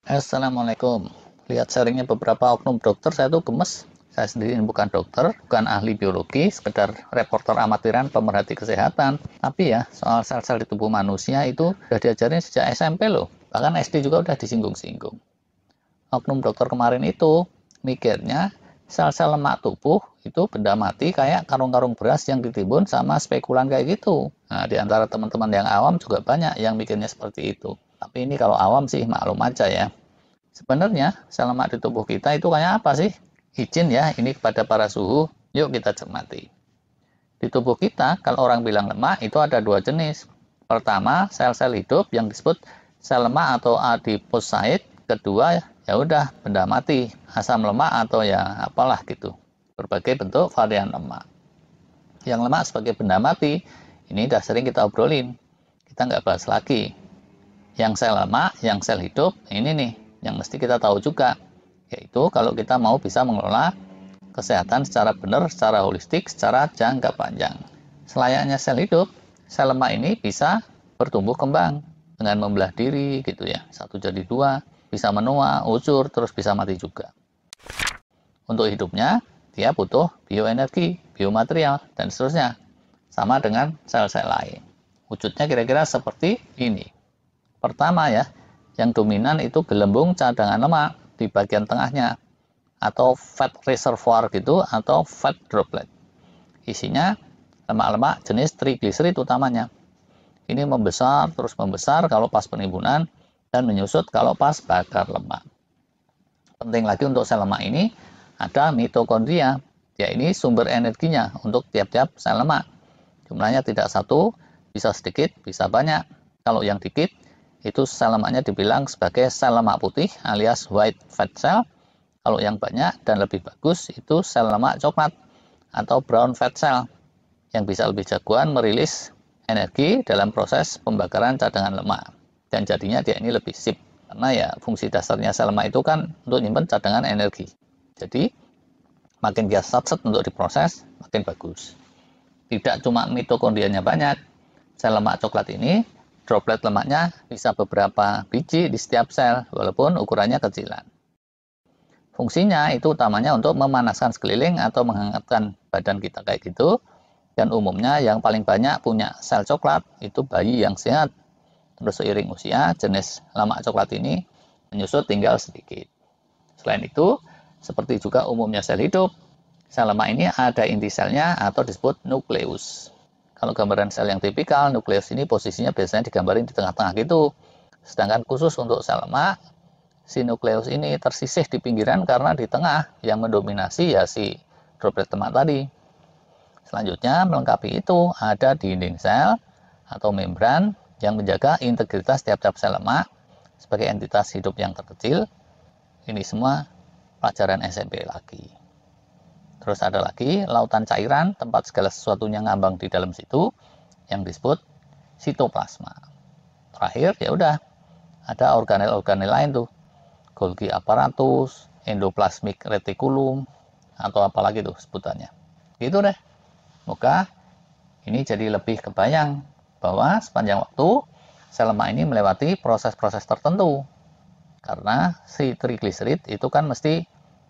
Assalamualaikum. Lihat sharingnya beberapa oknum dokter, saya tuh gemes. Saya sendiri bukan dokter, bukan ahli biologi, sekedar reporter amatiran pemerhati kesehatan. Tapi ya, soal sel-sel di tubuh manusia itu udah diajarin sejak SMP loh. Bahkan SD juga udah disinggung-singgung. Oknum dokter kemarin itu mikirnya sel-sel lemak tubuh itu benda mati kayak karung-karung beras yang ditimbun sama spekulan kayak gitu. Nah, di antara teman-teman yang awam juga banyak yang mikirnya seperti itu. Tapi ini kalau awam sih maklum aja ya. Sebenarnya sel lemak di tubuh kita itu kayak apa sih? Izin ya ini kepada para suhu, yuk kita cermati. Di tubuh kita, kalau orang bilang lemak itu ada dua jenis. Pertama, sel-sel hidup yang disebut sel lemak atau adiposit. Kedua, ya udah benda mati, asam lemak atau ya apalah gitu. Berbagai bentuk varian lemak. Yang lemak sebagai benda mati, ini udah sering kita obrolin. Kita nggak bahas lagi. Yang sel lemak, yang sel hidup, ini nih yang mesti kita tahu juga, yaitu kalau kita mau bisa mengelola kesehatan secara benar, secara holistik, secara jangka panjang. Selayaknya sel hidup, sel lemak ini bisa bertumbuh kembang dengan membelah diri gitu ya, satu jadi dua, bisa menua, ucur, terus bisa mati juga. Untuk hidupnya, dia butuh bioenergi, biomaterial, dan seterusnya. Sama dengan sel-sel lain. Wujudnya kira-kira seperti ini. Pertama ya, yang dominan itu gelembung cadangan lemak di bagian tengahnya atau fat reservoir gitu atau fat droplet. Isinya lemak-lemak jenis trigliserid utamanya. Ini membesar terus membesar kalau pas penimbunan dan menyusut kalau pas bakar lemak. Penting lagi untuk sel lemak ini ada mitokondria, ya ini sumber energinya untuk tiap-tiap sel lemak. Jumlahnya tidak satu, bisa sedikit, bisa banyak. Kalau yang dikit itu sel lemaknya dibilang sebagai sel lemak putih alias white fat cell. Kalau yang banyak dan lebih bagus itu sel lemak coklat atau brown fat cell yang bisa lebih jagoan merilis energi dalam proses pembakaran cadangan lemak. Dan jadinya dia ini lebih sip. Karena ya fungsi dasarnya sel lemak itu kan untuk nyimpen cadangan energi. Jadi makin dia satset untuk diproses, makin bagus. Tidak cuma mitokondrianya banyak, sel lemak coklat ini droplet lemaknya bisa beberapa biji di setiap sel, walaupun ukurannya kecilan. Fungsinya itu utamanya untuk memanaskan sekeliling atau menghangatkan badan kita kayak gitu. Dan umumnya yang paling banyak punya sel coklat itu bayi yang sehat. Terus seiring usia, jenis lemak coklat ini menyusut tinggal sedikit. Selain itu, seperti juga umumnya sel hidup, sel lemak ini ada inti selnya atau disebut nukleus. Kalau gambaran sel yang tipikal, nukleus ini posisinya biasanya digambarin di tengah-tengah gitu. Sedangkan khusus untuk sel lemak, si nukleus ini tersisih di pinggiran karena di tengah yang mendominasi ya si droplet lemak tadi. Selanjutnya, melengkapi itu ada dinding sel atau membran yang menjaga integritas tiap-tiap sel lemak sebagai entitas hidup yang terkecil. Ini semua pelajaran SMP lagi. Terus ada lagi lautan cairan, tempat segala sesuatunya ngambang di dalam situ yang disebut sitoplasma. Terakhir ya udah ada organel-organel lain tuh. Golgi apparatus, endoplasmic reticulum atau apalagi tuh sebutannya. Gitu deh. Semoga ini jadi lebih kebayang bahwa sepanjang waktu sel lemak ini melewati proses-proses tertentu. Karena si trigliserid itu kan mesti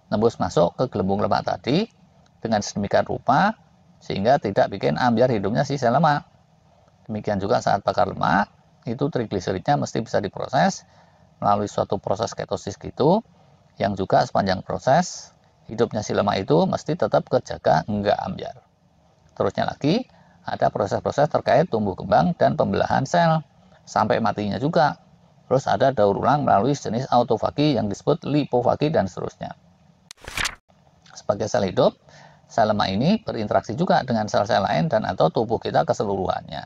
nembus masuk ke gelembung lemak tadi dengan sedemikian rupa sehingga tidak bikin ambyar hidupnya si sel lemak. Demikian juga saat bakar lemak, itu trigliseridnya mesti bisa diproses melalui suatu proses ketosis gitu, yang juga sepanjang proses hidupnya si lemak itu mesti tetap kejaga enggak ambyar. Terusnya lagi, ada proses-proses terkait tumbuh kembang dan pembelahan sel, sampai matinya juga. Terus ada daur ulang melalui jenis autofagi yang disebut lipofagi dan seterusnya. Sebagai sel hidup, sel lemak ini berinteraksi juga dengan sel-sel lain dan atau tubuh kita keseluruhannya.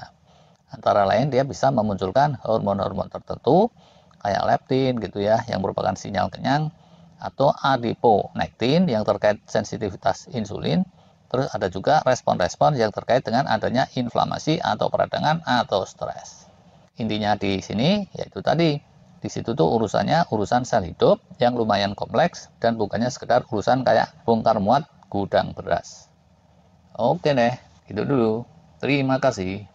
Antara lain dia bisa memunculkan hormon-hormon tertentu, kayak leptin gitu ya, yang merupakan sinyal kenyang, atau adiponektin yang terkait sensitivitas insulin. Terus ada juga respon-respon yang terkait dengan adanya inflamasi atau peradangan atau stres. Intinya di sini yaitu tadi, di situ tuh urusannya urusan sel hidup yang lumayan kompleks dan bukannya sekedar urusan kayak bongkar muat gudang beras. Oke deh, itu dulu. Terima kasih.